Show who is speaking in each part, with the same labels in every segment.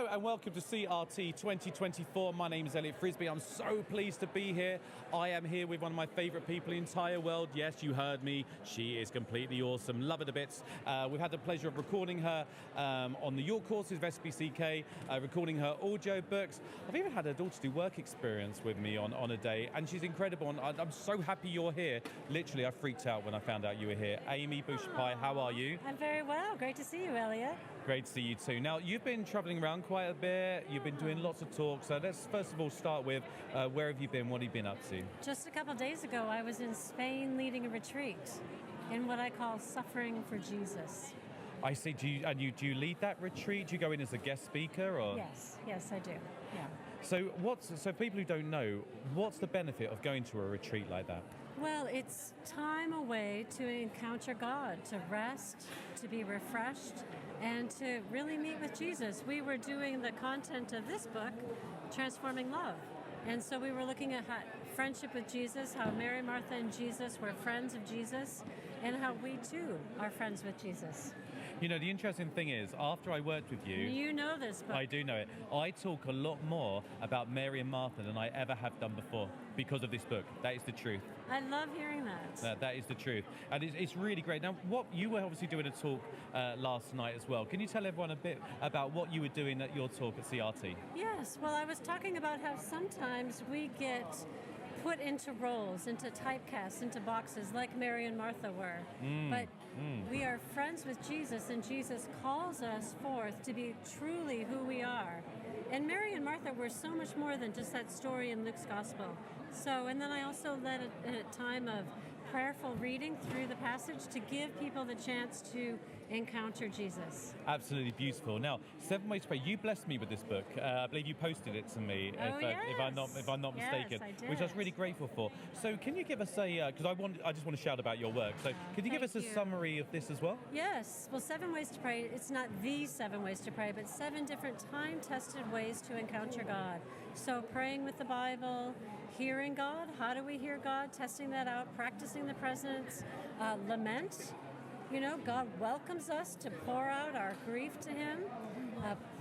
Speaker 1: Hello and welcome to CRT 2024. My name is Elliott Frisby. I'm so pleased to be here. I am here with one of my favourite people in the entire world. Yes, you heard me. She is completely awesome. Love her to bits. We've had the pleasure of recording her on the York courses of SBCK, recording her audio books. I've even had her daughter do work experience with me on a day, and she's incredible. And I'm so happy you're here. Literally, I freaked out when I found out you were here. Amy Boucher, how are you?
Speaker 2: I'm very well. Great to see you, Elliott.
Speaker 1: Great to see you too. Now, you've been travelling around quite a bit. You've been doing lots of talks. So let's first of all start with where have you been? What have you been up to?
Speaker 2: Just a couple days ago, I was in Spain leading a retreat in what I call Suffering for Jesus.
Speaker 1: I see. Do you lead that retreat? Do you go in as a guest speaker? Or?
Speaker 2: Yes, I do. Yeah.
Speaker 1: So people who don't know, what's the benefit of going to a retreat like that?
Speaker 2: Well, it's time away to encounter God, to rest, to be refreshed, and to really meet with Jesus. We were doing the content of this book, Transforming Love. And so we were looking at friendship with Jesus, how Mary, Martha, and Jesus were friends of Jesus, and how we too are friends with Jesus.
Speaker 1: You know, the interesting thing is, after I worked with you...
Speaker 2: You know this book.
Speaker 1: I do know it. I talk a lot more about Mary and Martha than I ever have done before because of this book. That is the truth.
Speaker 2: I love hearing that.
Speaker 1: That is the truth. And it's really great. Now, you were obviously doing a talk last night as well. Can you tell everyone a bit about what you were doing at your talk at CRT?
Speaker 2: Yes. Well, I was talking about how sometimes we get put into roles, into typecasts, into boxes like Mary and Martha were. But we are friends with Jesus, and Jesus calls us forth to be truly who we are. And Mary and Martha were so much more than just that story in Luke's Gospel. And then I also led a time of prayerful reading through the passage to give people the chance to encounter Jesus.
Speaker 1: Absolutely beautiful. Now, 7 Ways to Pray. You blessed me with this book. I believe you posted it to me, if I'm not mistaken,
Speaker 2: I did.
Speaker 1: Which I was really grateful for. So, can you give us because I just want to shout about your work. So, could you give us a summary of this as well?
Speaker 2: Yes. Well, 7 Ways to Pray. It's not the 7 ways to pray, but 7 different time-tested ways to encounter God. So, praying with the Bible, hearing God. How do we hear God? Testing that out, practicing the presence, lament. You know, God welcomes us to pour out our grief to Him,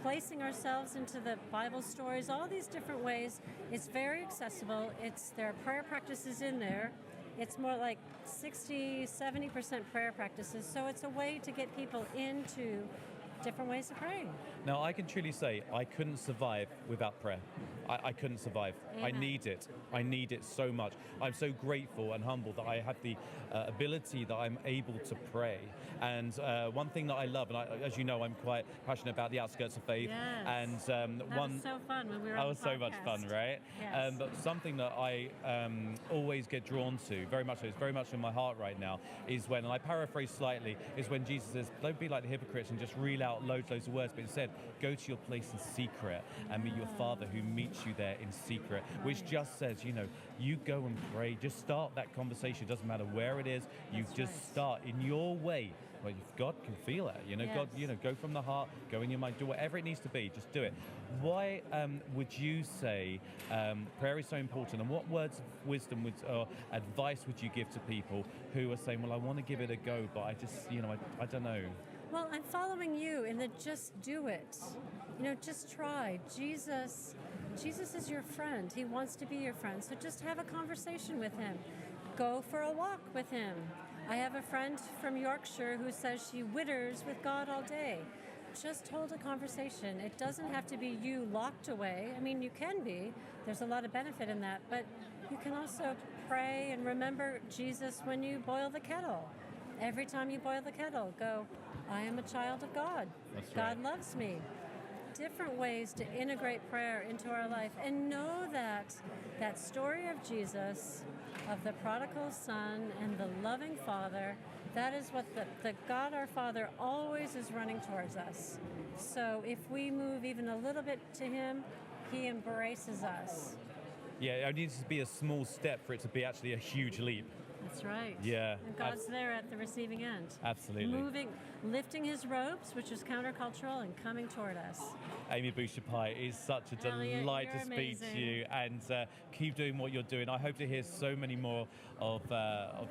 Speaker 2: placing ourselves into the Bible stories, all these different ways. It's very accessible. There are prayer practices in there. It's more like 60-70% prayer practices. So it's a way to get people into different ways of praying.
Speaker 1: Now, I can truly say I couldn't survive without prayer. I couldn't survive.
Speaker 2: Amen.
Speaker 1: I need it. I need it so much. I'm so grateful and humbled that I have the ability that I'm able to pray. And one thing that I love, and as you know, I'm quite passionate about the outskirts of faith.
Speaker 2: Yes.
Speaker 1: And
Speaker 2: that was so fun when we were on the podcast.
Speaker 1: That was so much fun, right?
Speaker 2: Yes.
Speaker 1: But something that I always get drawn to, very much so, it's very much in my heart right now, is when, and I paraphrase slightly, is when Jesus says, don't be like the hypocrites and just reel out loads of words, but instead, go to your place in secret and meet your Father who meets you there in secret, which just says, you go and pray, just start that conversation. It doesn't matter where it is, start in your way. Well, God can feel it,
Speaker 2: Yes.
Speaker 1: God, go from the heart, go in your mind, do whatever it needs to be, just do it. Why would you say prayer is so important, and what words of wisdom or advice would you give to people who are saying, well, I want to give it a go, but I just, I don't know.
Speaker 2: Well, I'm following you in the just do it. Just try. Jesus is your friend. He wants to be your friend. So just have a conversation with Him. Go for a walk with Him. I have a friend from Yorkshire who says she witters with God all day. Just hold a conversation. It doesn't have to be you locked away. I mean, you can be. There's a lot of benefit in that. But you can also pray and remember Jesus when you boil the kettle. Every time you boil the kettle, go, I am a child of God.
Speaker 1: That's right.
Speaker 2: God loves me. Different ways to integrate prayer into our life, and know that story of Jesus, of the prodigal son and the loving Father, that is what the God our Father always is running towards us. So if we move even a little bit to Him, He embraces us.
Speaker 1: Yeah, it needs to be a small step for it to be actually a huge leap.
Speaker 2: That's right.
Speaker 1: Yeah.
Speaker 2: And God's there at the receiving end.
Speaker 1: Absolutely.
Speaker 2: Moving, lifting his robes, which is countercultural, and coming toward us.
Speaker 1: Amy Boucher, it is such a
Speaker 2: Elliott,
Speaker 1: delight
Speaker 2: you're
Speaker 1: to speak to
Speaker 2: amazing.
Speaker 1: you, and keep doing what you're doing. I hope to hear so many more of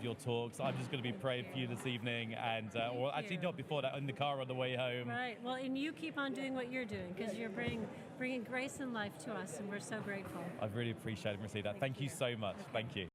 Speaker 1: your talks. I'm just going to be praying for you this evening, and or actually
Speaker 2: you.
Speaker 1: not before that, in the car on the way home.
Speaker 2: Right. Well, and you keep on doing what you're doing, because you're bringing grace and life to us, and we're so grateful.
Speaker 1: I really appreciate it, Mercedes. Thank you so much. Thank you.